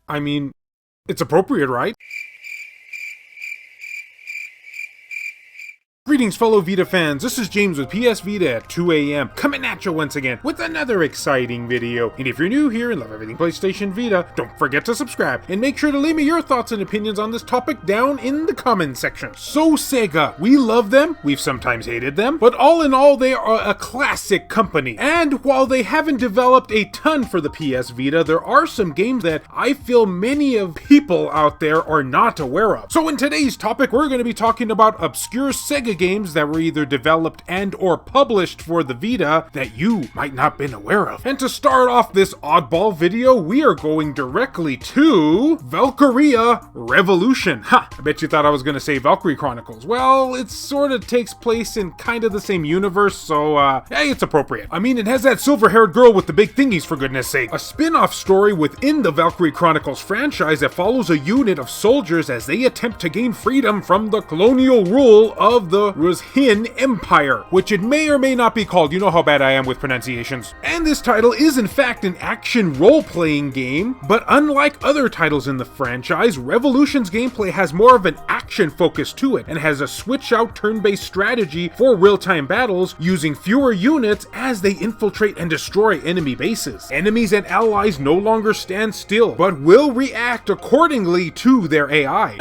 I mean, it's appropriate, right? Greetings fellow Vita fans, this is James with PS Vita at 2 AM, coming at you once again with another exciting video. And if you're new here and love everything PlayStation Vita, don't forget to subscribe, and make sure to leave me your thoughts and opinions on this topic down in the comments section. So Sega, we love them, we've sometimes hated them, but all in all they are a classic company. And while they haven't developed a ton for the PS Vita, there are some games that I feel many of people out there are not aware of. So in today's topic, we're going to be talking about obscure Sega games that were either developed and or published for the Vita that you might not been aware of. And to start off this oddball video, we are going directly to Valkyria Revolution. Ha! I bet you thought I was going to say Valkyrie Chronicles. Well, it sort of takes place in kind of the same universe, so hey, it's appropriate. I mean, it has that silver-haired girl with the big thingies, for goodness sake. A spin-off story within the Valkyrie Chronicles franchise that follows a unit of soldiers as they attempt to gain freedom from the colonial rule of the Rushin Empire, which it may or may not be called. You know how bad I am with pronunciations. And this title is in fact an action role-playing game, but unlike other titles in the franchise, Revolution's gameplay has more of an action focus to it, and has a switch-out turn-based strategy for real-time battles, using fewer units as they infiltrate and destroy enemy bases. Enemies and allies no longer stand still, but will react accordingly to their AI.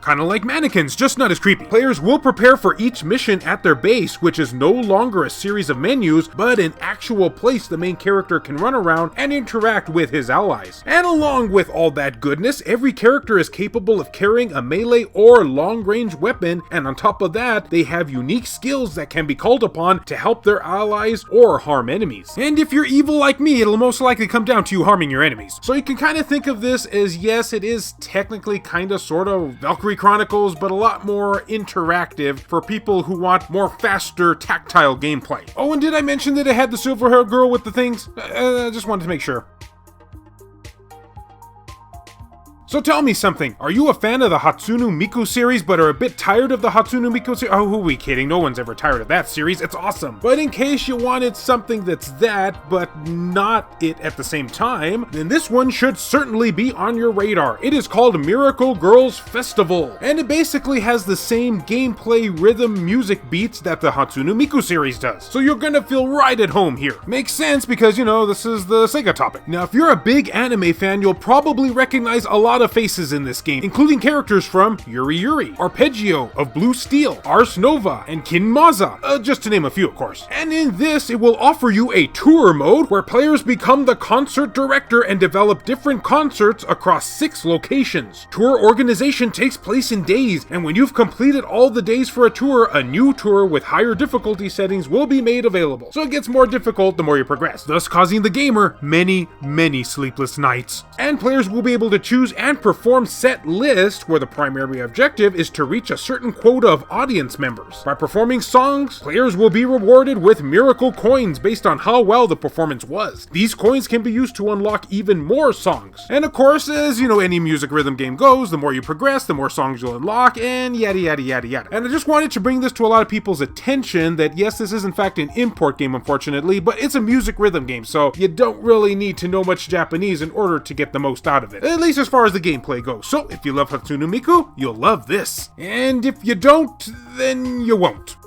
Kinda like mannequins, just not as creepy. Players will prepare for each mission at their base, which is no longer a series of menus, but an actual place the main character can run around and interact with his allies. And along with all that goodness, every character is capable of carrying a melee or long-range weapon, and on top of that, they have unique skills that can be called upon to help their allies or harm enemies. And if you're evil like me, it'll most likely come down to you harming your enemies. So you can kind of think of this as, yes, it is technically kind of sort of Valkyrie Chronicles, but a lot more interactive for people who want more faster tactile gameplay. Oh, and did I mention that it had the silver-haired girl with the things? I just wanted to make sure. So tell me something, are you a fan of the Hatsune Miku series but are a bit tired of the Hatsune Miku series? Oh, who are we kidding? No one's ever tired of that series, it's awesome. But in case you wanted something that's that, but not it at the same time, then this one should certainly be on your radar. It is called Miracle Girls Festival, and it basically has the same gameplay, rhythm, music beats that the Hatsune Miku series does. So you're gonna feel right at home here. Makes sense because, you know, this is the Sega topic. Now, if you're a big anime fan, you'll probably recognize a lot of faces in this game, including characters from Yuri Yuri, Arpeggio of Blue Steel, Ars Nova, and Kin Maza, just to name a few, of course. And in this, it will offer you a tour mode where players become the concert director and develop different concerts across 6 locations. Tour organization takes place in days, and when you've completed all the days for a tour, a new tour with higher difficulty settings will be made available. So it gets more difficult the more you progress, thus causing the gamer many, many sleepless nights. And players will be able to choose and perform set list where the primary objective is to reach a certain quota of audience members. By performing songs, players will be rewarded with miracle coins based on how well the performance was. These coins can be used to unlock even more songs. And of course, as you know, any music rhythm game goes, the more you progress, the more songs you'll unlock, and yada yada yada yada. And I just wanted to bring this to a lot of people's attention that yes, this is in fact an import game, unfortunately, but it's a music rhythm game, so you don't really need to know much Japanese in order to get the most out of it, at least as far as the gameplay goes. So if you love Hatsune Miku, you'll love this. And if you don't, then you won't.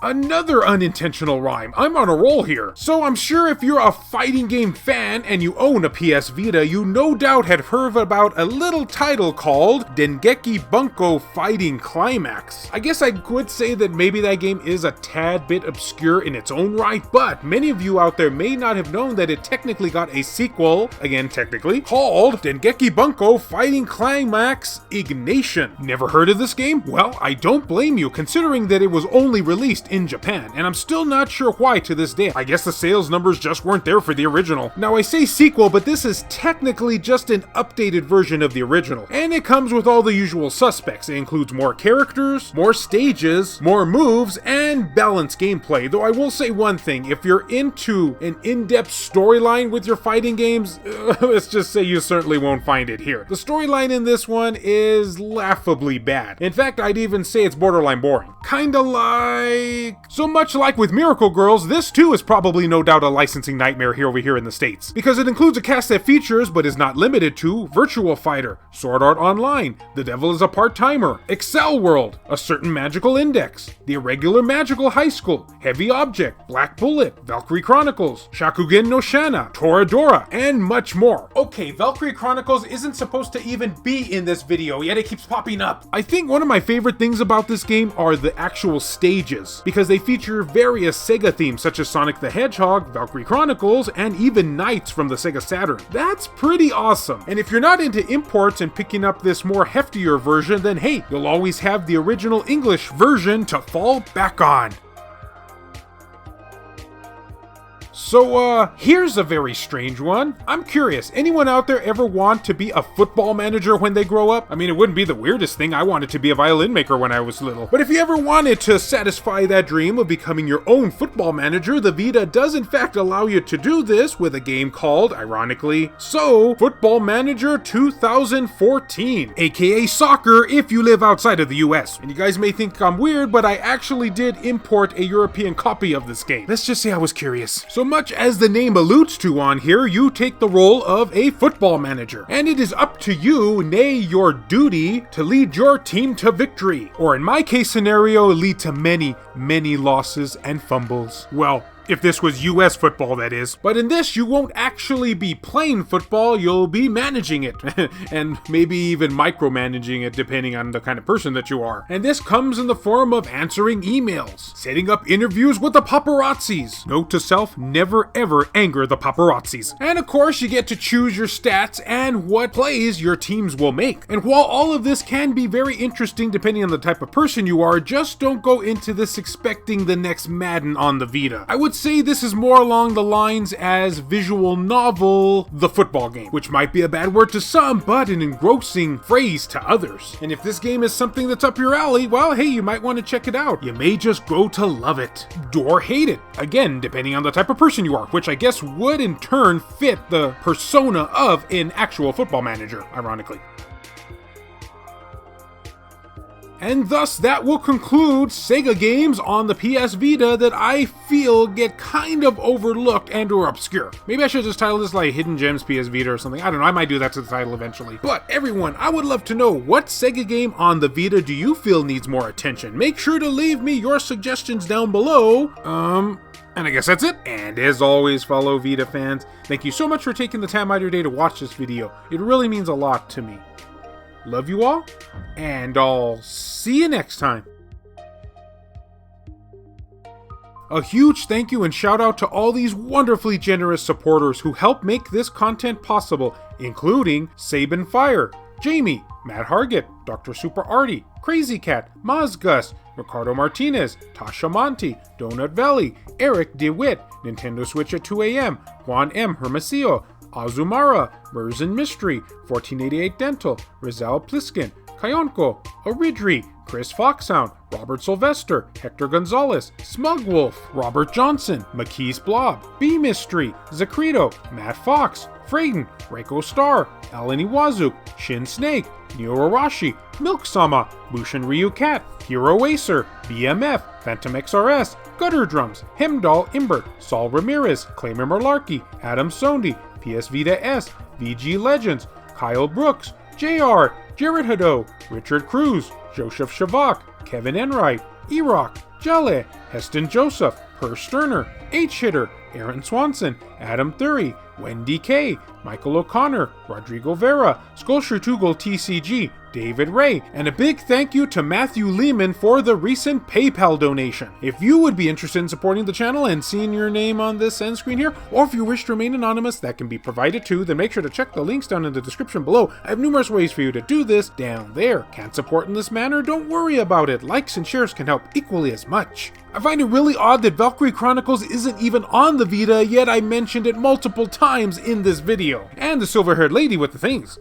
Another unintentional rhyme. I'm on a roll here. So I'm sure if you're a fighting game fan and you own a PS Vita, you no doubt had heard about a little title called Dengeki Bunko Fighting Climax. I guess I could say that maybe that game is a tad bit obscure in its own right, but many of you out there may not have known that it technically got a sequel, again technically, called Dengeki Bunko Fighting Climax Ignition. Never heard of this game? Well, I don't blame you, considering that it was only released in Japan, and I'm still not sure why to this day. I guess the sales numbers just weren't there for the original. Now I say sequel, but this is technically just an updated version of the original, and it comes with all the usual suspects. It includes more characters, more stages, more moves, and balanced gameplay, though I will say one thing, if you're into an in-depth storyline with your fighting games, let's just say you certainly won't find it here. The storyline in this one is laughably bad. In fact, I'd even say it's borderline boring. Kinda like like... So much like with Miracle Girls, this too is probably no doubt a licensing nightmare here over here in the States. Because it includes a cast that features, but is not limited to, Virtua Fighter, Sword Art Online, The Devil is a Part-Timer, Excel World, A Certain Magical Index, The Irregular Magical High School, Heavy Object, Black Bullet, Valkyrie Chronicles, Shakugan no Shana, Toradora, and much more. Okay, Valkyrie Chronicles isn't supposed to even be in this video, yet it keeps popping up. I think one of my favorite things about this game are the actual stages, because they feature various Sega themes such as Sonic the Hedgehog, Valkyrie Chronicles, and even Knights from the Sega Saturn. That's pretty awesome. And if you're not into imports and picking up this more heftier version, then hey, you'll always have the original English version to fall back on. So, here's a very strange one. I'm curious, anyone out there ever want to be a football manager when they grow up? I mean, it wouldn't be the weirdest thing. I wanted to be a violin maker when I was little. But if you ever wanted to satisfy that dream of becoming your own football manager, the Vita does in fact allow you to do this with a game called, ironically, Football Manager 2014, aka soccer if you live outside of the US. And you guys may think I'm weird, but I actually did import a European copy of this game. Let's just say I was curious. So much as the name alludes to on here, you take the role of a football manager, and it is up to you, nay your duty, to lead your team to victory, or in my case scenario, lead to many, many losses and fumbles. Well, if this was US football, that is. But in this, you won't actually be playing football, you'll be managing it. And maybe even micromanaging it, depending on the kind of person that you are. And this comes in the form of answering emails, setting up interviews with the paparazzis. Note to self, never ever anger the paparazzis. And of course, you get to choose your stats and what plays your teams will make. And while all of this can be very interesting depending on the type of person you are, just don't go into this expecting the next Madden on the Vita. I would say this is more along the lines as visual novel, the football game, which might be a bad word to some, but an engrossing phrase to others. And if this game is something that's up your alley, well, hey, you might want to check it out. You may just grow to love it, or hate it. Again, depending on the type of person you are, which I guess would in turn fit the persona of an actual football manager, ironically. And thus, that will conclude Sega games on the PS Vita that I feel get kind of overlooked and or obscure. Maybe I should just title this like Hidden Gems PS Vita or something. I don't know, I might do that to the title eventually. But everyone, I would love to know, what Sega game on the Vita do you feel needs more attention? Make sure to leave me your suggestions down below. And I guess that's it. And as always, fellow Vita fans, thank you so much for taking the time out of your day to watch this video. It really means a lot to me. Love you all, and I'll see you next time. A huge thank you and shout out to all these wonderfully generous supporters who help make this content possible, including Sabin Fire, Jamie, Matt Hargett, Dr. Super Artie, Crazy Cat, Mazgus, Ricardo Martinez, Tasha Monti, Donut Valley, Eric DeWitt, Nintendo Switch at 2 AM, Juan M. Hermosillo, Azumara, Merzen Mystery, 1488 Dental, Rizal Pliskin, Kayonko, Oridri, Chris Foxhound, Robert Sylvester, Hector Gonzalez, Smugwolf, Robert Johnson, McKee's Blob, B Mystery, Zacrito, Matt Fox, Frayden, Reiko Star, Alan Iwazuk, Shin Snake, Neo Arashi, Milk Sama, Bushin Ryu Cat, Hero Acer, BMF, Phantom XRS, Gutter Drums, Hemdall Imbert, Saul Ramirez, Claimer Malarkey, Adam Sondi, PS Vita S, VG Legends, Kyle Brooks, JR, Jared Hado, Richard Cruz, Joseph Shavak, Kevin Enright, Erock, Jelle, Heston Joseph, Per Sterner, H-Hitter, Aaron Swanson, Adam Thury, Wendy K, Michael O'Connor, Rodrigo Vera, Skullshirtugal TCG, David Ray, and a big thank you to Matthew Lehman for the recent PayPal donation. If you would be interested in supporting the channel and seeing your name on this end screen here, or if you wish to remain anonymous, that can be provided too, then make sure to check the links down in the description below. I have numerous ways for you to do this down there. Can't support in this manner? Don't worry about it. Likes and shares can help equally as much. I find it really odd that Valkyrie Chronicles isn't even on the Vita, yet I mentioned it multiple times in this video. And the silver-haired lady with the things.